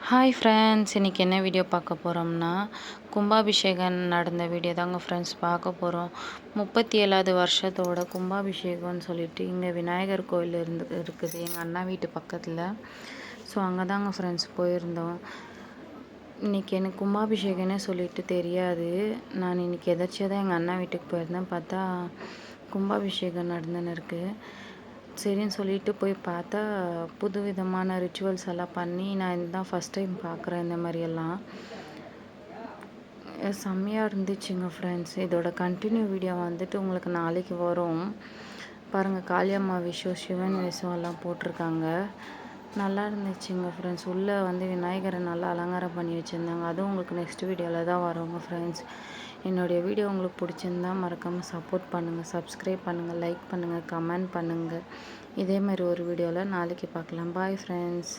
Hi friends, இன்றைக்கி என்ன video பார்க்க போகிறோம்னா, கும்பாபிஷேகம் நடந்த வீடியோ தாங்க ஃப்ரெண்ட்ஸ் பார்க்க போகிறோம். 37வது வருஷத்தோட கும்பாபிஷேகம்னு சொல்லிட்டு இங்கே விநாயகர் கோயில் இருக்குது எங்கள் அண்ணா வீட்டு பக்கத்தில். ஸோ அங்கே தாங்க ஃப்ரெண்ட்ஸ் போயிருந்தோம். இன்றைக்கி எனக்கு கும்பாபிஷேகம்னே சொல்லிட்டு தெரியாது. நான் இன்றைக்கி எதாச்சியாக தான் எங்கள் அண்ணா வீட்டுக்கு போயிருந்தேன். பார்த்தா கும்பாபிஷேகம் நடந்துன்னு இருக்குது. சரின்னு சொல்லிட்டு போய் பார்த்தா புது விதமான ரிச்சுவல்ஸ் எல்லாம் பண்ணி நான் இதுதான் ஃபஸ்ட் டைம் பார்க்குறேன். இந்த மாதிரியெல்லாம் செம்மையாக இருந்துச்சுங்க ஃப்ரெண்ட்ஸ். இதோட கண்டினியூ வீடியோ வந்துட்டு உங்களுக்கு நாளைக்கு வரும் பாருங்கள். காளியம்மா விஷயம், சிவன் விஷயம் எல்லாம் போட்டிருக்காங்க. நல்லா இருந்துச்சுங்க ஃப்ரெண்ட்ஸ். உள்ளே வந்து விநாயகரை நல்லா அலங்காரம் பண்ணி வச்சுருந்தாங்க. அதுவும் உங்களுக்கு நெக்ஸ்ட் வீடியோவில் தான் வருங்க ஃப்ரெண்ட்ஸ். என்னுடைய வீடியோ உங்களுக்கு பிடிச்சிருந்தா மறக்காமல் சப்போர்ட் பண்ணுங்கள், சப்ஸ்கிரைப் பண்ணுங்கள், லைக் பண்ணுங்கள், கமெண்ட் பண்ணுங்கள். இதே மாதிரி ஒரு வீடியோவில் நாளைக்கு பார்க்கலாம். Bye friends.